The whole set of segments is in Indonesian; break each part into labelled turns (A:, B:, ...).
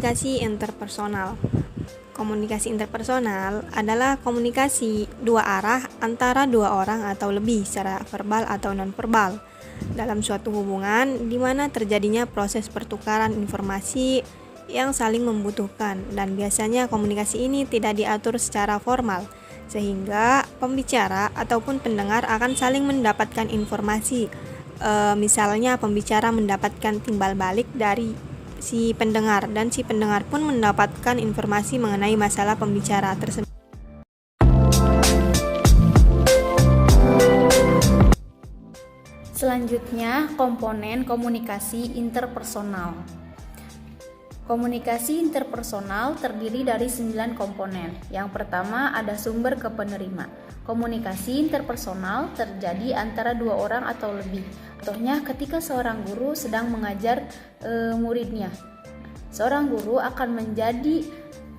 A: Komunikasi interpersonal. Komunikasi interpersonal adalah komunikasi dua arah antara dua orang atau lebih secara verbal atau nonverbal dalam suatu hubungan di mana terjadinya proses pertukaran informasi yang saling membutuhkan, dan biasanya komunikasi ini tidak diatur secara formal sehingga pembicara ataupun pendengar akan saling mendapatkan informasi. Misalnya pembicara mendapatkan timbal balik dari si pendengar dan si pendengar pun mendapatkan informasi mengenai masalah pembicara tersebut.
B: Selanjutnya, komponen komunikasi interpersonal. Komunikasi interpersonal terdiri dari 9 komponen. Yang pertama ada sumber ke penerima. Komunikasi interpersonal terjadi antara dua orang atau lebih. Contohnya ketika seorang guru sedang mengajar muridnya. Seorang guru akan menjadi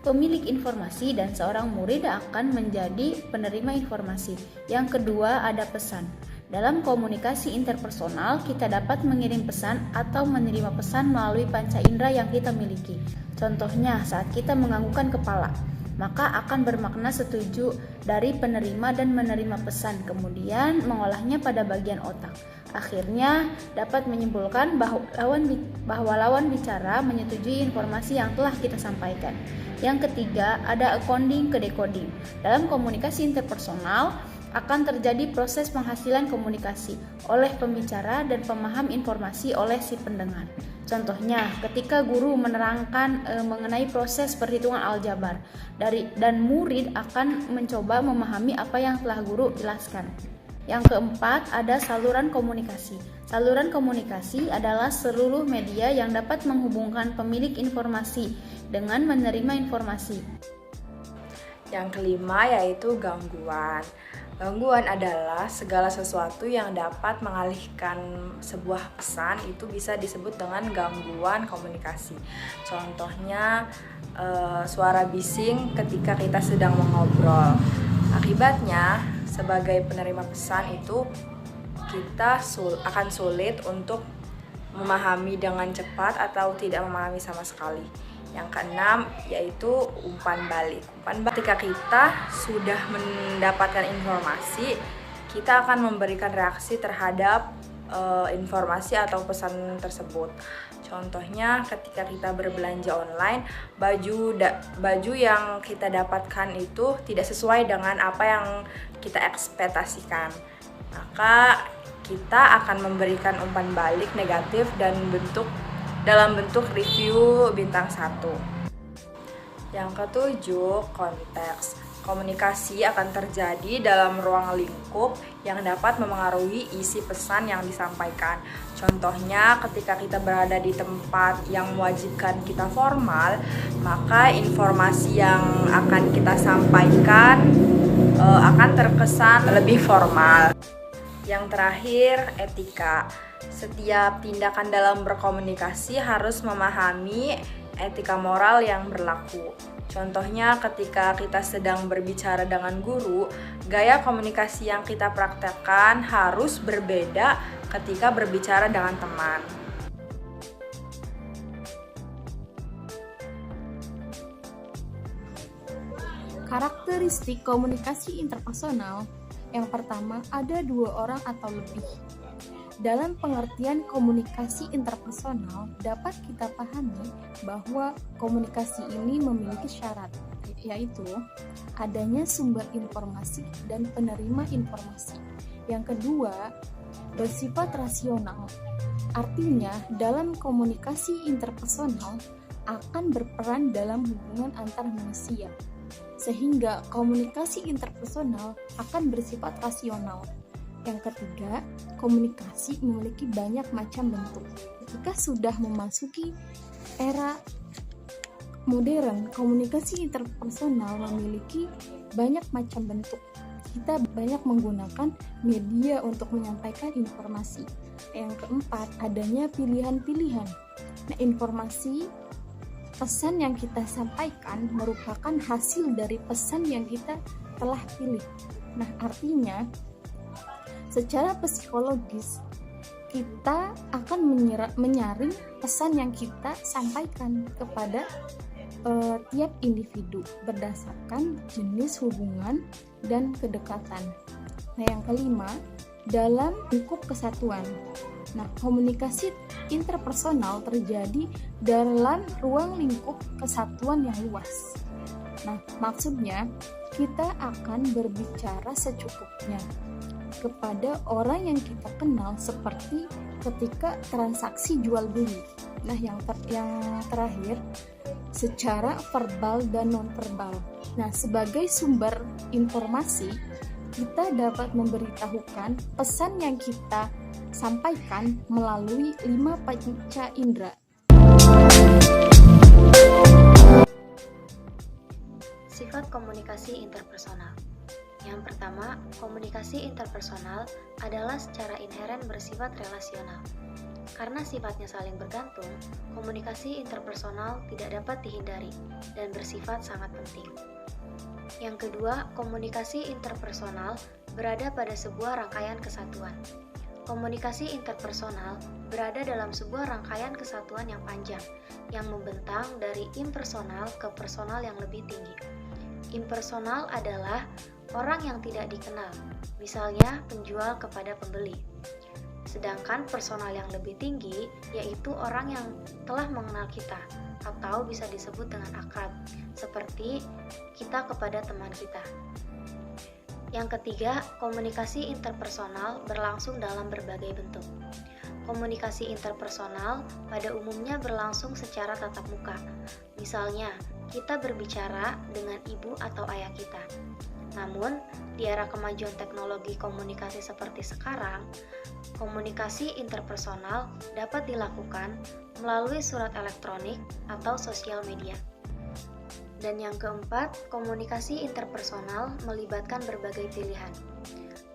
B: pemilik informasi dan seorang murid akan menjadi penerima informasi. Yang kedua ada pesan. Dalam komunikasi interpersonal, kita dapat mengirim pesan atau menerima pesan melalui panca indera yang kita miliki. Contohnya, saat kita menganggukkan kepala, maka akan bermakna setuju dari penerima dan menerima pesan, kemudian mengolahnya pada bagian otak. Akhirnya, dapat menyimpulkan bahwa lawan bicara menyetujui informasi yang telah kita sampaikan. Yang ketiga, ada accoding ke decoding. Dalam komunikasi interpersonal, akan terjadi proses penghasilan komunikasi oleh pembicara dan pemaham informasi oleh si pendengar. Contohnya, ketika guru menerangkan mengenai proses perhitungan aljabar dan murid akan mencoba memahami apa yang telah guru jelaskan. Yang keempat, ada saluran komunikasi. Saluran komunikasi adalah seluruh media yang dapat menghubungkan pemilik informasi dengan menerima informasi.
C: Yang kelima yaitu gangguan. Gangguan adalah segala sesuatu yang dapat mengalihkan sebuah pesan, itu bisa disebut dengan gangguan komunikasi. Contohnya suara bising ketika kita sedang mengobrol. Akibatnya sebagai penerima pesan itu kita akan sulit untuk memahami dengan cepat atau tidak memahami sama sekali. Yang keenam yaitu umpan balik. Ketika kita sudah mendapatkan informasi, kita akan memberikan reaksi terhadap informasi atau pesan tersebut. Contohnya ketika kita berbelanja online, baju yang kita dapatkan itu tidak sesuai dengan apa yang kita ekspektasikan. Maka kita akan memberikan umpan balik negatif dan dalam bentuk review bintang 1. Yang ketujuh, konteks. Komunikasi akan terjadi dalam ruang lingkup yang dapat memengaruhi isi pesan yang disampaikan. Contohnya, ketika kita berada di tempat yang mewajibkan kita formal, maka informasi yang akan kita sampaikan akan terkesan lebih formal. Yang terakhir, etika. Setiap tindakan dalam berkomunikasi harus memahami etika moral yang berlaku. Contohnya ketika kita sedang berbicara dengan guru, gaya komunikasi yang kita praktekkan harus berbeda ketika berbicara dengan teman.
D: Karakteristik komunikasi interpersonal. Yang pertama, ada dua orang atau lebih. Dalam pengertian komunikasi interpersonal, dapat kita pahami bahwa komunikasi ini memiliki syarat, yaitu adanya sumber informasi dan penerima informasi. Yang kedua, bersifat rasional. Artinya, dalam komunikasi interpersonal akan berperan dalam hubungan antar manusia, sehingga komunikasi interpersonal akan bersifat rasional. Yang ketiga, komunikasi memiliki banyak macam bentuk. Ketika sudah memasuki era modern, komunikasi interpersonal memiliki banyak macam bentuk. Kita banyak menggunakan media untuk menyampaikan informasi. Yang keempat, adanya pilihan-pilihan. Nah, informasi pesan yang kita sampaikan merupakan hasil dari pesan yang kita telah pilih. Nah, artinya secara psikologis kita akan menyaring pesan yang kita sampaikan kepada tiap individu berdasarkan jenis hubungan dan kedekatan. Nah, yang kelima, dalam lingkup kesatuan. Nah, komunikasi interpersonal terjadi dalam ruang lingkup kesatuan yang luas. Nah, maksudnya kita akan berbicara secukupnya kepada orang yang kita kenal, seperti ketika transaksi jual beli. Nah, yang terakhir, secara verbal dan non-verbal. Nah, sebagai sumber informasi, kita dapat memberitahukan pesan yang kita sampaikan melalui 5 panca indera.
E: Sifat komunikasi interpersonal. Yang pertama, komunikasi interpersonal adalah secara inheren bersifat relasional. Karena sifatnya saling bergantung, komunikasi interpersonal tidak dapat dihindari dan bersifat sangat penting. Yang kedua, komunikasi interpersonal berada pada sebuah rangkaian kesatuan. Komunikasi interpersonal berada dalam sebuah rangkaian kesatuan yang panjang, yang membentang dari impersonal ke personal yang lebih tinggi. Impersonal adalah orang yang tidak dikenal, misalnya penjual kepada pembeli. Sedangkan personal yang lebih tinggi yaitu orang yang telah mengenal kita, atau bisa disebut dengan akrab, seperti kita kepada teman kita. Yang ketiga, komunikasi interpersonal berlangsung dalam berbagai bentuk. Komunikasi interpersonal pada umumnya berlangsung secara tatap muka. Misalnya, kita berbicara dengan ibu atau ayah kita. Namun, di era kemajuan teknologi komunikasi seperti sekarang, komunikasi interpersonal dapat dilakukan melalui surat elektronik atau sosial media. Dan yang keempat, komunikasi interpersonal melibatkan berbagai pilihan.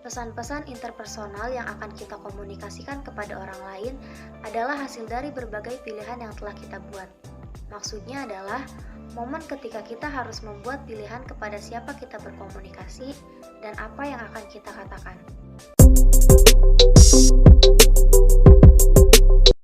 E: Pesan-pesan interpersonal yang akan kita komunikasikan kepada orang lain adalah hasil dari berbagai pilihan yang telah kita buat. Maksudnya adalah momen ketika kita harus membuat pilihan kepada siapa kita berkomunikasi dan apa yang akan kita katakan.